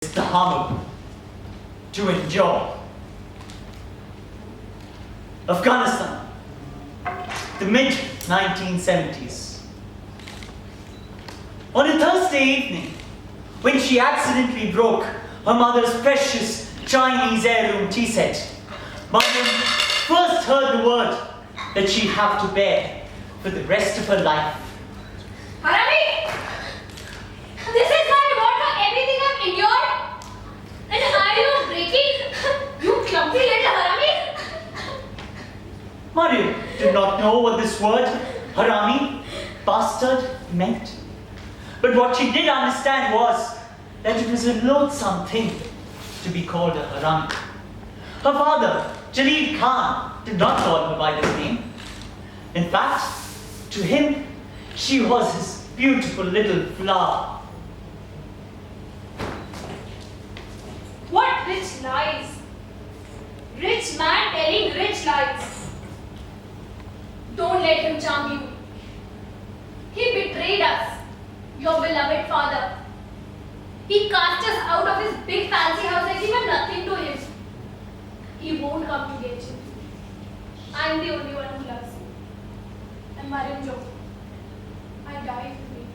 the hammer to endure. Afghanistan, the mid-1970s. On a Thursday evening, when she accidentally broke her mother's precious Chinese heirloom tea set, Mariam first heard the word that she'd have to bear for the rest of her life. Harami! This is my reward for everything I've endured! And are you breaking? You clumsy little Harami! Mariam did not know what this word, harami, bastard, meant. But what she did understand was that it was a loathsome thing to be called a harami. Her father, Jalil Khan, did not call her by this name. In fact, to him, she was his beautiful little flower. What rich lies! Rich man telling rich lies. Don't let him charm you. He betrayed us, your beloved father. He cast us out of his big fancy house like we were nothing to him. He won't come to get you. I'm the only one who loves you. And Mariam Jo, I die for you.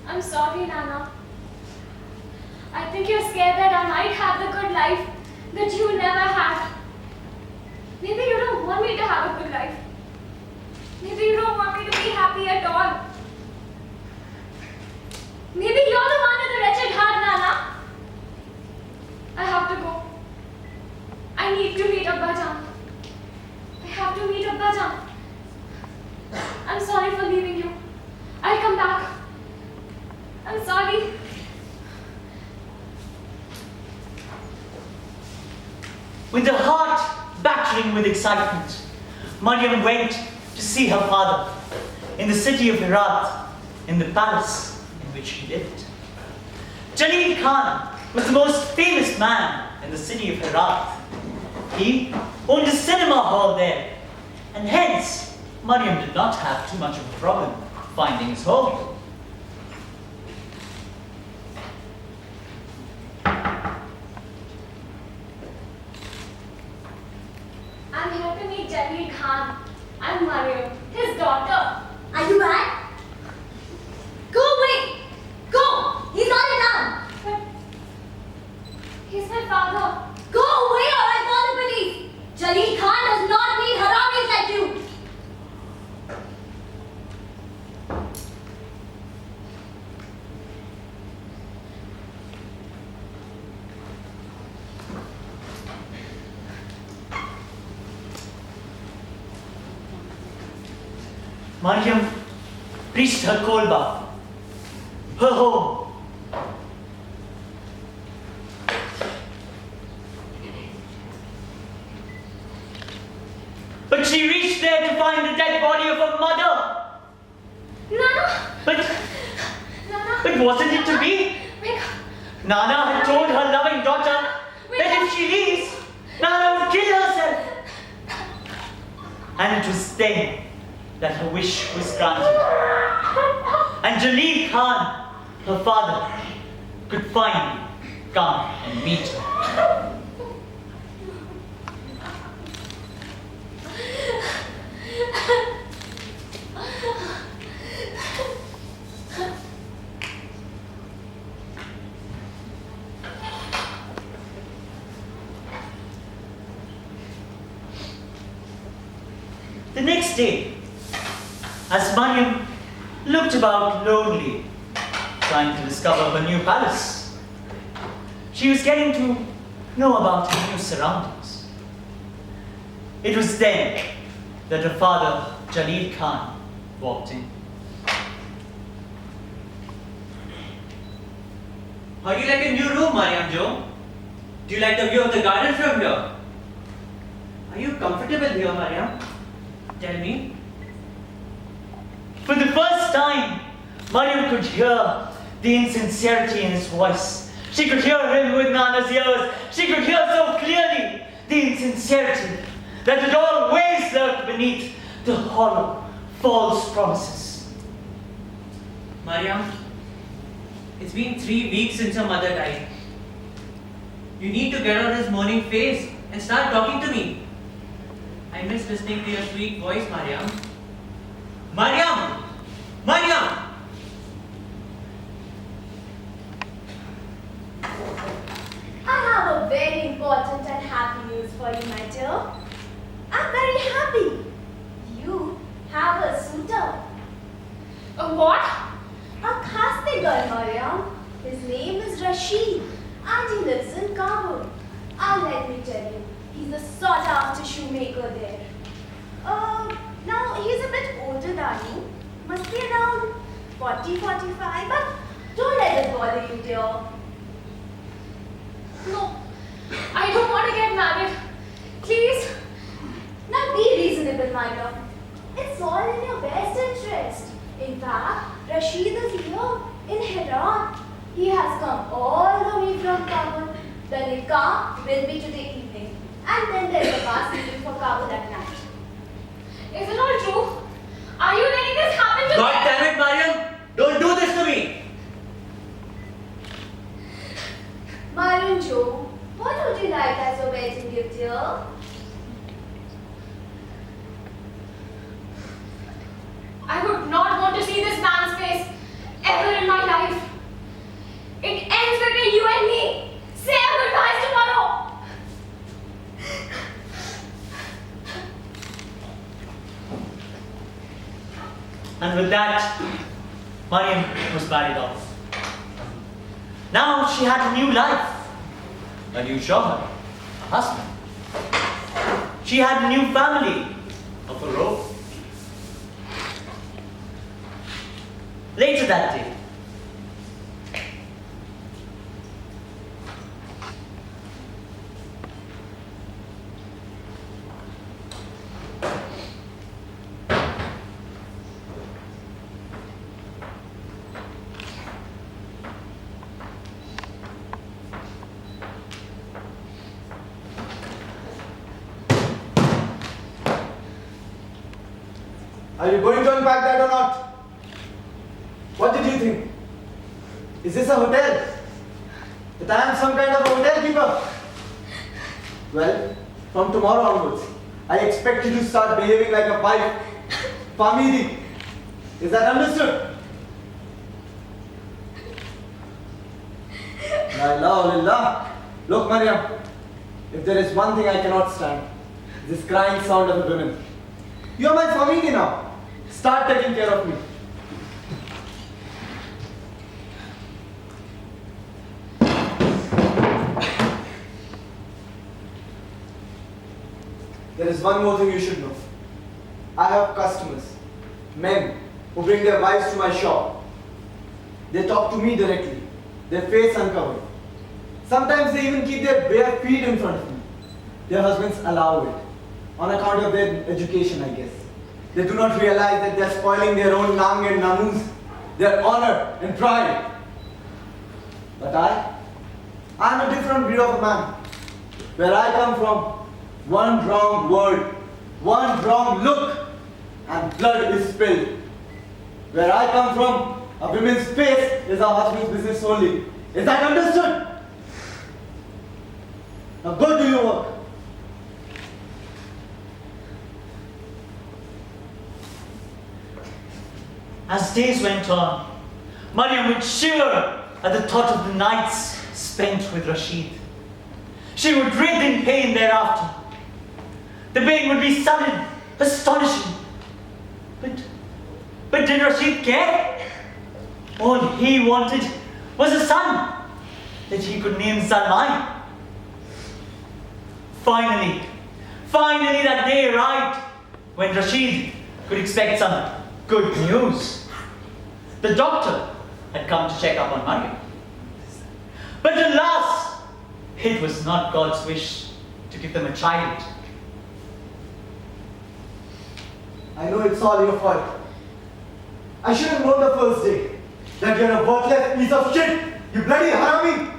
I'm sorry, Nana. I think you're scared that I might have the good life that you never had. Maybe you don't want me to have a good life. Maybe you don't want me to be happy at all. Maybe you're the one with the wretched heart, Nana. I have to go. I need to meet Abba Jan. I have to meet Abba Jan. I'm sorry for leaving you. I'll come back. I'm sorry. With her heart battering with excitement, Mariam went to see her father in the city of Herat, in the palace in which he lived. Jalil Khan was the most famous man in the city of Herat. He owned a cinema hall there, and hence Mariam did not have too much of a problem finding his home. I'm here to meet Jalil Khan. I'm Mariam, his daughter. Are you mad? Go away! Go! He's not in town. But he's my father. Go away or I call the police. Jalil Khan does not need haramis like you. Mariam reached her kolba, her home. But she reached there to find the dead body of her mother. Nana! But Nana! wasn't it to be? Wake up! Nana had told her loving daughter that if she leaves, Nana would kill herself. And it was then that her wish was granted. And Jalil Khan, her father, could finally come and meet her. The next day, as Mariam looked about lonely, trying to discover her new palace, she was getting to know about her new surroundings. It was then that her father, Jalil Khan, walked in. How do you like a new room, Mariam Jo? Do you like the view of the garden from here? Are you comfortable here, Mariam? Tell me. For the first time, Mariam could hear the insincerity in his voice. She could hear him with Nana's ears. She could hear so clearly the insincerity that had always lurked beneath the hollow, false promises. Mariam, it's been 3 weeks since your mother died. You need to get out of this mourning phase and start talking to me. I miss listening to your sweet voice, Mariam. Mariam! Mariam! I have a very important and happy news for you, my dear. I'm very happy. You have a suitor. A what? A casting girl, Mariam. His name is Rashid and he lives in Kabul. And let me tell you, he's a sought after shoemaker there. Now he's a bit older than you. Must be around 40, 45, but don't let it bother you, dear. No, I don't want to get married. Please. Now be reasonable, my love. It's all in your best interest. In fact, Rashid is here in Herat. He has come all the way from Kabul. The nikah will be today evening. And then there is a bus leaving for Kabul at night. Is it all true? Are you letting this happen to God me? damn it, Mariam! Don't do this to me! Myron Joe, what would you like as your wedding gift, dear? I would not want to see this man's face ever in my life. It ends between you and me. Say our goodbyes tomorrow. And with that, Mariam was married off. Now she had a new life, a new showman, a husband. She had a new family of her own. Later that day, are you going to unpack that or not? What did you think? Is this a hotel? That I am some kind of a hotel keeper? Well, from tomorrow onwards, I expect you to start behaving like a wife. Family. Is that understood? La ilaha illallah. Look, Mariam, if there is one thing I cannot stand, this crying sound of a woman. You are my family now. Start taking care of me. There is one more thing you should know. I have customers, men who bring their wives to my shop. They talk to me directly, their face uncovered. Sometimes they even keep their bare feet in front of me. Their husbands allow it, on account of their education, I guess. They do not realize that they are spoiling their own nang and namus, their honor and pride. But I am a different breed of a man. Where I come from, one wrong word, one wrong look, and blood is spilled. Where I come from, a woman's face is a husband's business only. Is that understood? Now go do your work. as days went on, Mariam would shiver at the thought of the nights spent with Rashid. She would writhe in pain thereafter. The pain would be sudden, astonishing. But did Rashid care? All he wanted was a son that he could name Salman. Finally that day arrived when Rashid could expect some good news. The doctor had come to check up on Mariam. But alas, It was not God's wish to give them a child. I know it's all your fault. I should have known the first day that you're a worthless piece of shit. You bloody harami.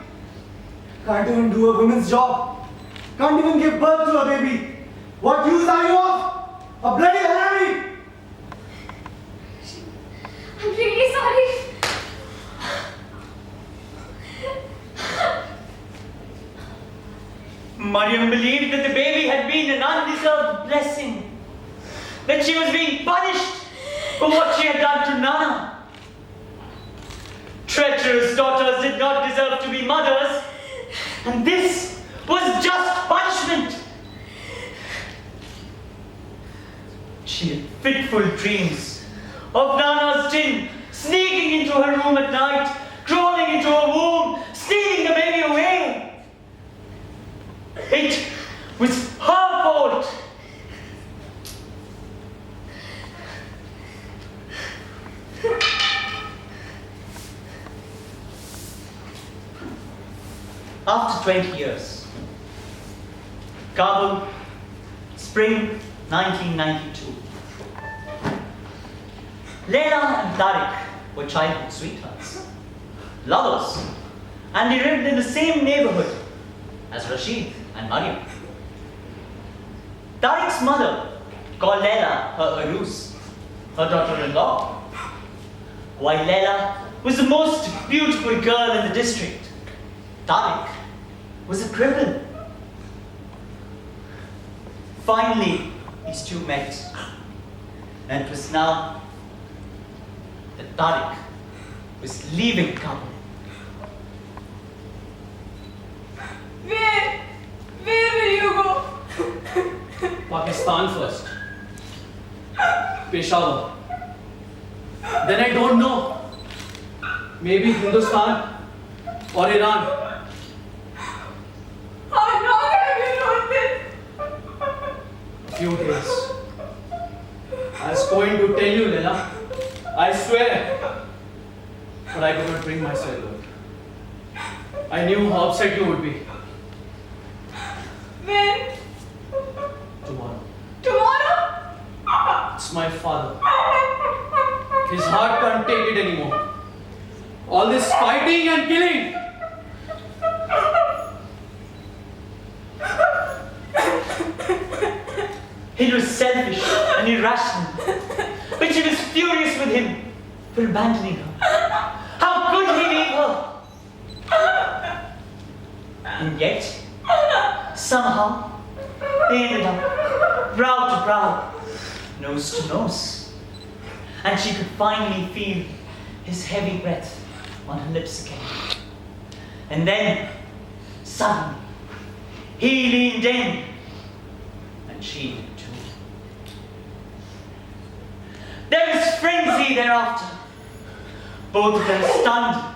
Can't even do a woman's job. Can't even give birth to a baby. What use are you of? A bloody harami. I'm really sorry. Mariam believed that the baby had been an undeserved blessing, that she was being punished for what she had done to Nana. Treacherous daughters did not deserve to be mothers, and this was just punishment. She had fitful dreams of Nana's jinn sneaking into her room at night, crawling into her womb, stealing the baby away. It was her fault. After 20 years, Kabul, spring 1992. Leila and Tariq were childhood sweethearts, lovers, and they lived in the same neighborhood as Rashid and Mariam. Tariq's mother called Leila her Aruz, her daughter-in-law, while Leila was the most beautiful girl in the district. Tariq was a cripple. Finally, these two met, and it was now that Tariq was leaving Kabul. Where will you go? Pakistan first. Peshawar. Then I don't know. Maybe Hindustan or Iran. How long have you known this? A few days. I was going to tell you, Leila. I swear. But I could not bring myself out. I knew how upset you would be. When? Tomorrow. Tomorrow? It's my father. His heart can't take it anymore. All this fighting and killing. It was selfish and irrational, but she was furious with him for abandoning her. How could he leave her? And yet, somehow, they ended up brow to brow, nose to nose, and she could finally feel his heavy breath on her lips again. And then, suddenly, he leaned in, and she did too. There was frenzy thereafter. Both of them stunned,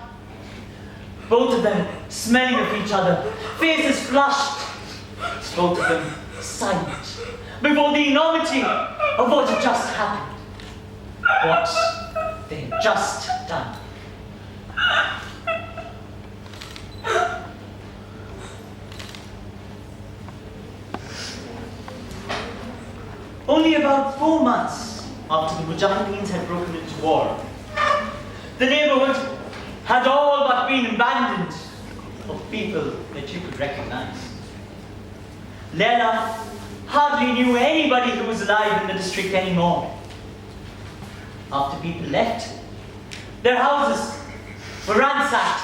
both of them smelling of each other, faces flushed, both of them silent before the enormity of what had just happened, what they had just done. Only about 4 months after the Mujahideens had broken into war, the neighborhood had all but been abandoned of people that you could recognize. Leila hardly knew anybody who was alive in the district anymore. After people left, their houses were ransacked.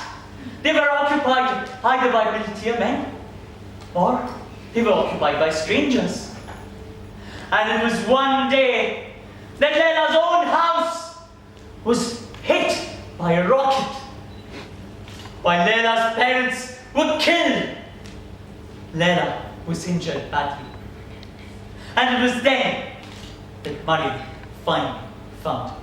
They were occupied either by military men or they were occupied by strangers. And it was one day that Leila's own house was hit by a rocket. While Leila's parents were killed, Leila was injured badly. And it was then that Mariam finally found her.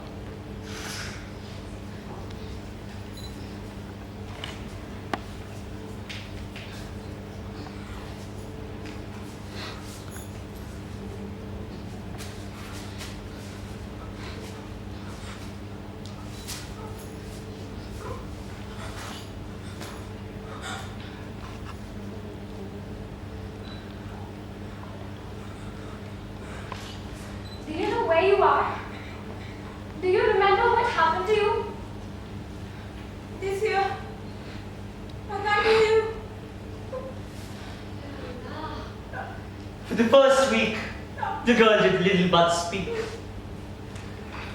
you are? Do you remember what happened to you? This year, I can't hear you. For the first week, the girl did little but speak.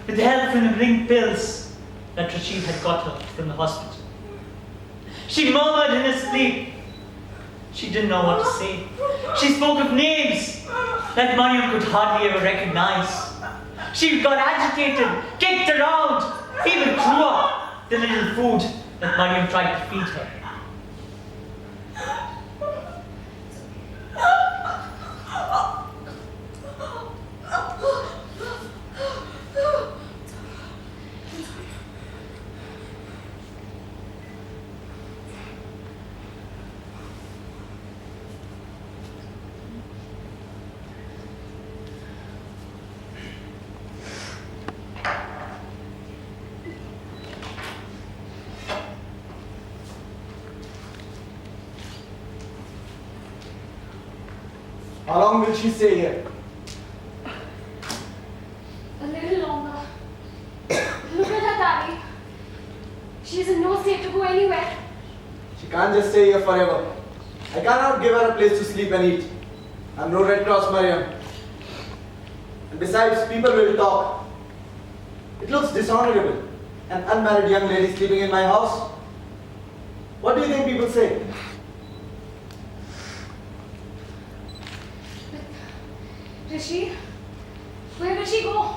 With the help from the ring pills that Rashid had got her from the hospital. She murmured in her sleep. She didn't know what to say. She spoke of names that Mariam could hardly ever recognize. She got agitated, kicked around, even threw up the little food that Mariam tried to feed her. How long will she stay here? A little longer. Look at her, Daddy. She's in no state to go anywhere. She can't just stay here forever. I cannot give her a place to sleep and eat. I'm no Red Cross, Mariam. And besides, people will talk. It looks dishonorable. An unmarried young lady sleeping in my house. What do you think people say? Rishi, where will she go?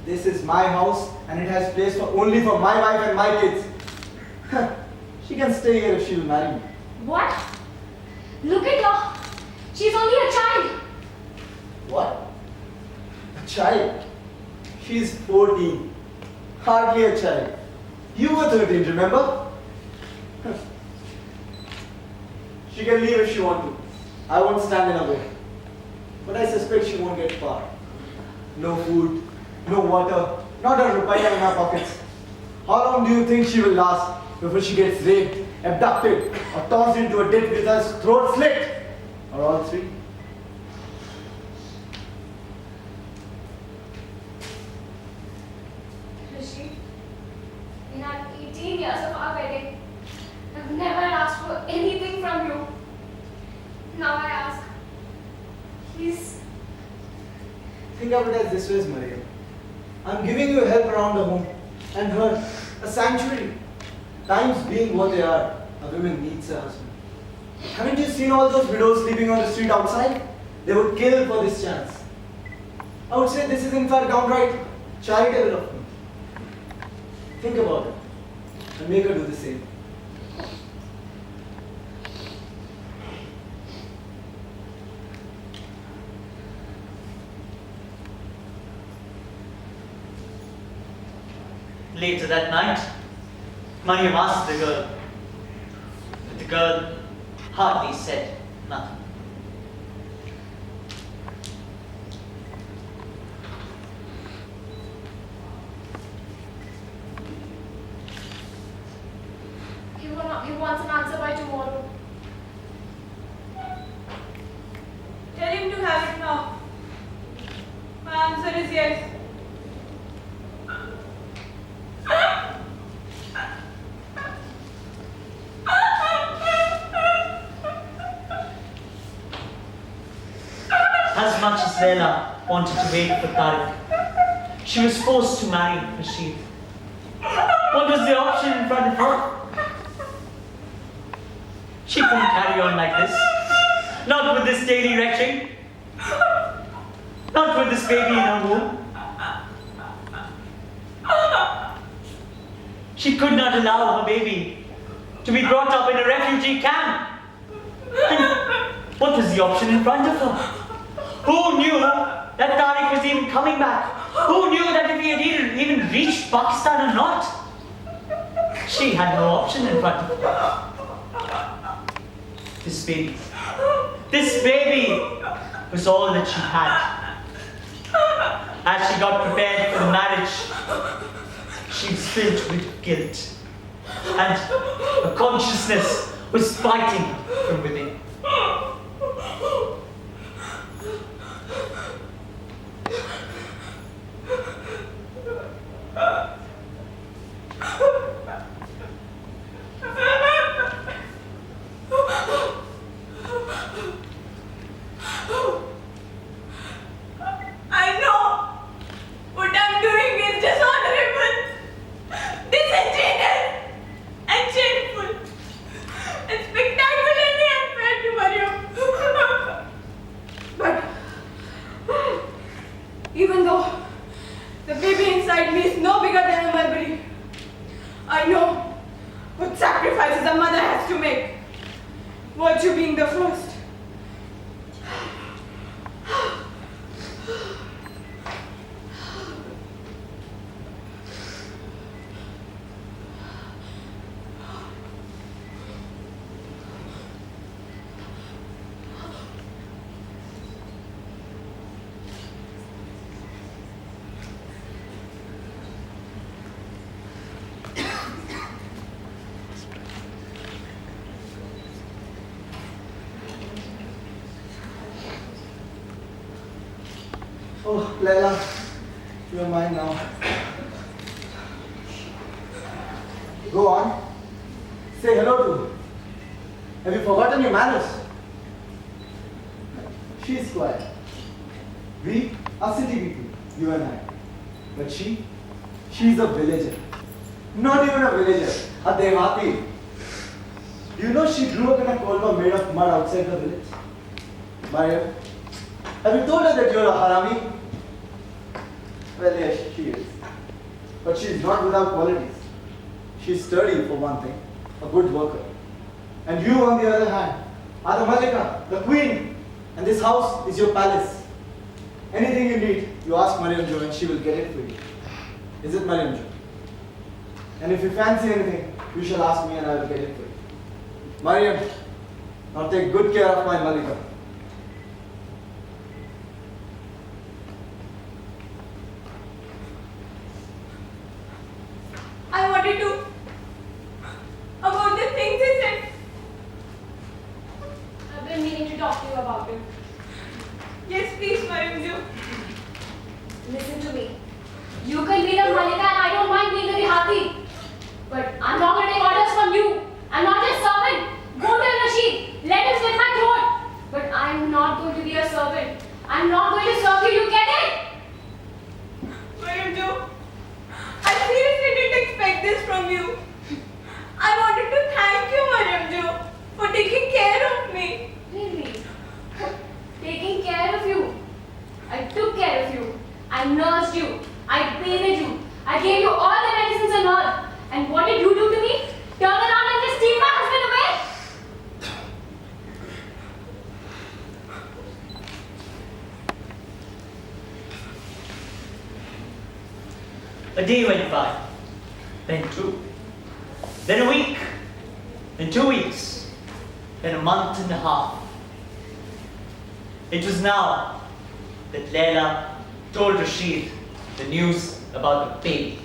This is my house and it has place only for my wife and my kids. She can stay here if she will marry me. What? Look at her. She's only a child. What? A child? She's 14. Hardly a child. You were 13, remember? She can leave if she wants to. I won't stand in her way. But I suspect she won't get far. No food, no water, not a rupiah in her pockets. How long do you think she will last before she gets raped, abducted, or tossed into a ditch with her throat slit? Or all three? Rishi, in our 18 years of our wedding, I've never asked for anything from you. Now I ask. Please. Think of it as this way, Mariam. I'm giving you help around the home and her a sanctuary. Times being what they are, a woman needs a husband. Haven't you seen all those widows sleeping on the street outside? They would kill for this chance. I would say this is in fact downright charitable of me. Think about it and make her do the same. Later that night, Mariam asked the girl, but the girl hardly said nothing. He wants an answer by tomorrow. Tell him to have it now. My answer is yes. As much as Leila wanted to wait for Tariq, she was forced to marry Rashid. What was the option in front of her? She couldn't carry on like this. Not with this daily retching. Not with this baby in her womb. She could not allow her baby to be brought up in a refugee camp. And what was the option in front of her? Who knew that Tariq was even coming back? Who knew that if he had even reached Pakistan or not? She had no option in front of her. This baby was all that she had. As she got prepared for the marriage, she was filled with guilt. And her consciousness was fighting from within. Oh, Leila, you are mine now. Go on. Say hello to her. Have you forgotten your manners? She is quiet. We are city people, you and I. But she is a villager. Not even a villager, a Devati. You know she grew up in a kolba made of mud outside the village? Mariam, have you told her that you're a harami? Well, yes, she is. But she is not without qualities. She is sturdy for one thing, a good worker. And you, on the other hand, are the Malika, the queen. And this house is your palace. Anything you need, you ask Mariam Jo and she will get it for you. Is it Mariam Jo? And if you fancy anything, you shall ask me and I will get it for you. Mariam, now take good care of my Malika. I wanted to. About the things he said. I've been meaning to talk to you about it. Yes, please, Mariam Jo. Listen to me. You can be the Malika and I don't mind being the Rihati. But I'm not going to take orders from you. I'm not your servant. Go tell Rashid. Let him slit my throat. But I'm not going to be a servant. I'm not going to serve you. You get it? Mariam Jo, I seriously didn't expect this from you. I wanted to thank you, Mariam Jo, for taking care of me. Really? Taking care of you. I took care of you. I nursed you. I bathed you. I gave you all the medicines on earth. And what did you do to me? Turn around and just steal my husband away? A day went by, then two, then a week, then 2 weeks, then a month and a half. It was now that Leila told Rashid the news about the baby.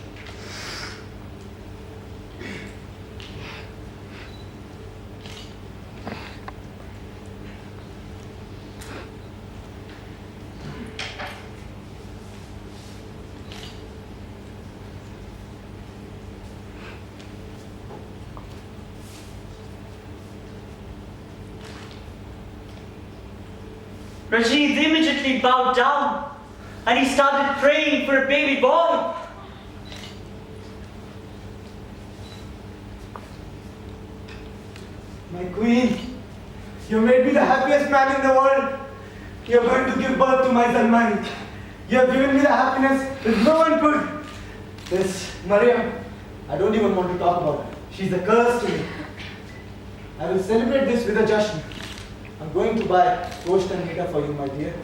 Rashid immediately bowed down and he started praying for a baby boy. My queen, you made me the happiest man in the world. You're going to give birth to my Salman. You have given me the happiness that no one could. This Mariam, I don't even want to talk about her. She's a curse to me. I will celebrate this with a jashn. I'm going to buy roast and meat for you, my dear.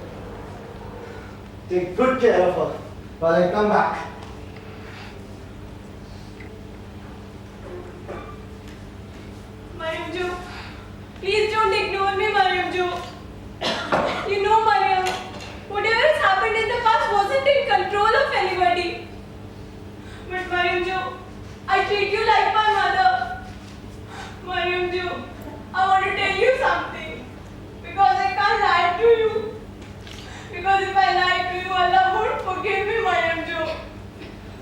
Take good care of her while I come back. Mariam Jo, please don't ignore me, Mariam Jo. You know, Mariam, whatever has happened in the past wasn't in control of anybody. But Mariam Jo, I treat you like my mother. Mariam Jo, I want to tell you something. Because I can't lie to you. Because if I lie to you, Allah won't forgive me, Mariam Jo.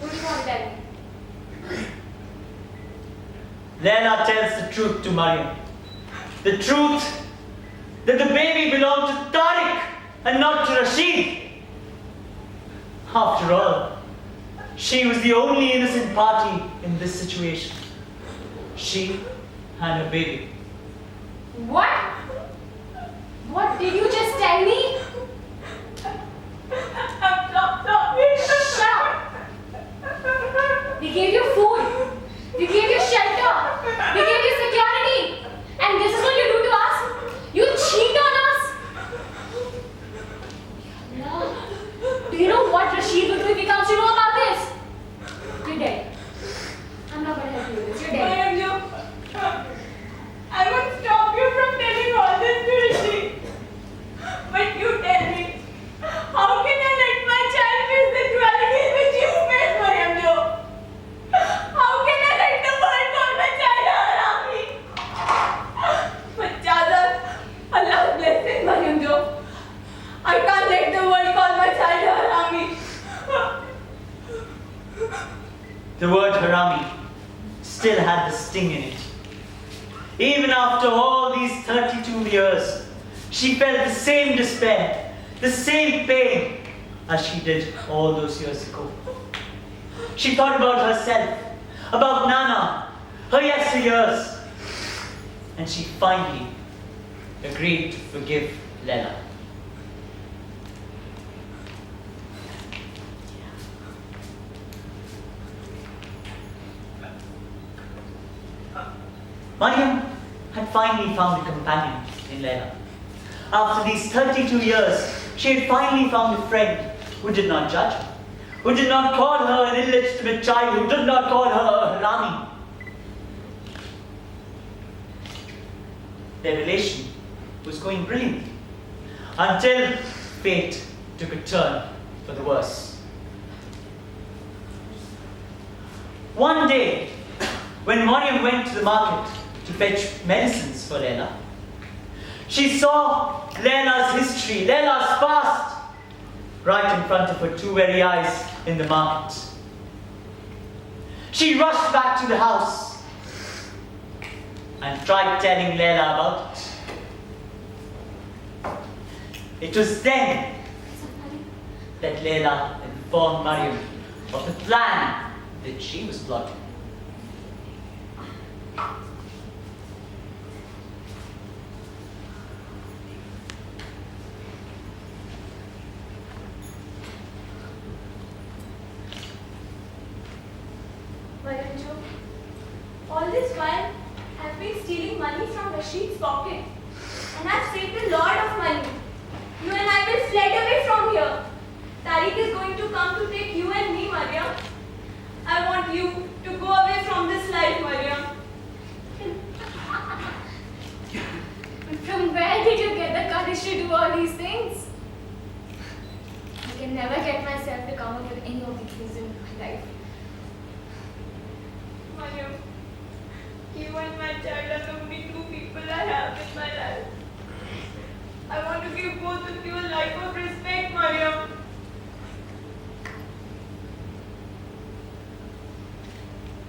What do you want to tell me? Leila tells the truth to Mariam. The truth that the baby belonged to Tariq and not to Rashid. After all, she was the only innocent party in this situation. She and her baby. What? What did you just tell me? Stop. Shut up! We gave you food. We gave you shelter. We gave you security. And this is what you do to us? You cheat on us? No. Do you know what Rashid will do if he comes to know about this? You're dead. I'm not going to help you with this. You're dead. Mariam Jo, I won't stop you from telling still had the sting in it. Even after all these 32 years, she felt the same despair, the same pain as she did all those years ago. She thought about herself, about Nana, her yesteryears, and she finally agreed to forgive Leila. Mariam had finally found a companion in Leila. After these 32 years, she had finally found a friend who did not judge her, who did not call her an illegitimate child, who did not call her a Harami. Their relation was going brilliantly until fate took a turn for the worse. One day, when Mariam went to the market to fetch medicines for Leila, she saw Leila's history, Leila's past, right in front of her two very eyes in the market. She rushed back to the house and tried telling Leila about it. It was then that Leila informed Mariam of the plan that she was plotting. All this while, I've been stealing money from Rashid's pocket, and I've saved a lot of money. You and I will fled away from here. Tariq is going to come to take you and me, Mariam. I want you to go away from this life, Mariam. From where did you get the courage to do all these things? I can never get myself to come up with any of these things in my life. Mariam, you and my child are the only two people I have in my life. I want to give both of you a life of respect, Mariam.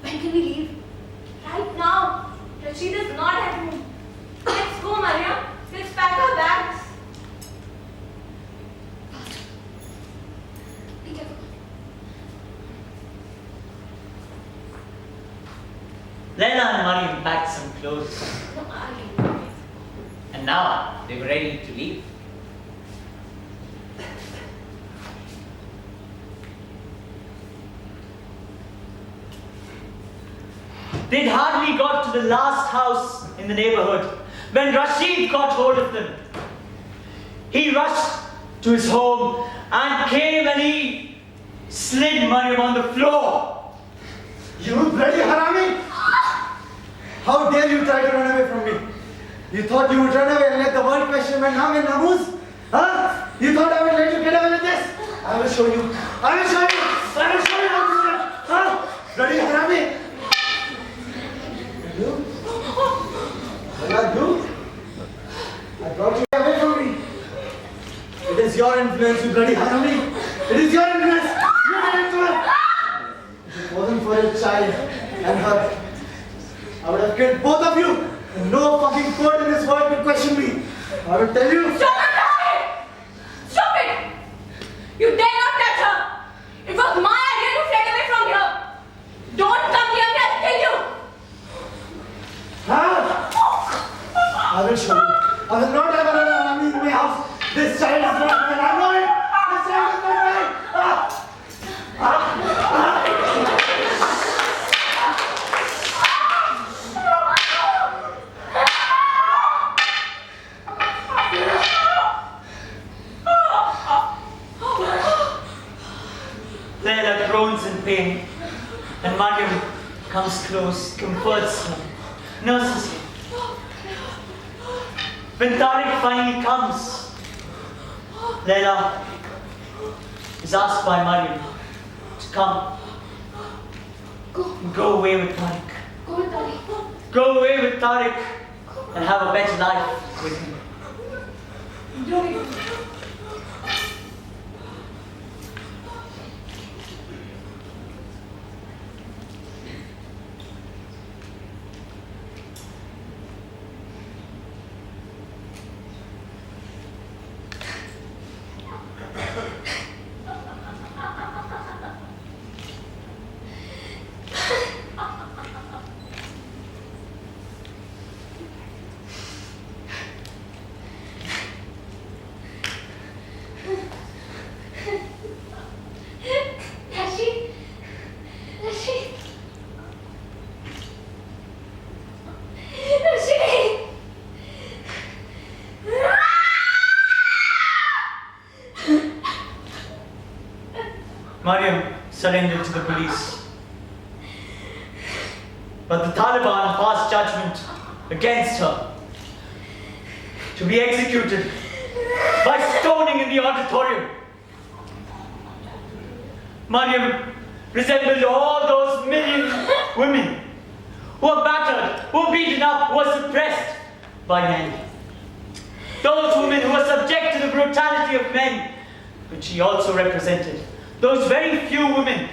When can we leave? Right now, Rashid is not at home. Let's go, Mariam. Let's pack our bags. Be careful. Leila and Mariam packed some clothes, No, I can. and now they were ready to leave. They'd hardly got to the last house in the neighborhood when Rashid caught hold of them. He rushed to his home and came and he slid Mariam on the floor. You bloody Harami! How dare you try to run away from me? You thought you would run away and let the world question my name and namus? Huh? You thought I would let you get away with this? I will show you. I will show you. I will show you how to do it. Huh? Bloody Harami! You? Well, you? I brought you away from me. It is your influence, you bloody Harami. It is your influence. You did it to her. If it wasn't for your child and her, I would have killed both of you. And no fucking court in this world could question me. I will tell you. Stop it, Rashid! Stop it! You dare not touch her! It was my idea to fled away from here. Don't come near me, I'll kill you! Huh? I will show you. I will not have another army in my house. This child is not mine. I know it. This child is not mine. Leila groans in pain, and Mariam comes close, comforts her, nurses her. When Tariq finally comes, Leila is asked by Mariam to come and go away with Tariq. Go with Tariq. Go away with Tariq and have a better life with him. Don't. Mariam surrendered to the police. But the Taliban passed judgment against her to be executed by stoning in the auditorium. Mariam resembled all those million women who were battered, who were beaten up, who were suppressed by men. Those women who were subject to the brutality of men, which she also represented. Those very few women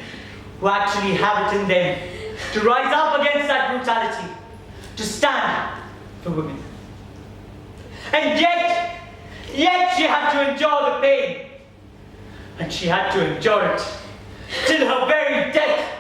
who actually have it in them to rise up against that brutality, to stand for women. And yet she had to endure the pain. And she had to endure it till her very death.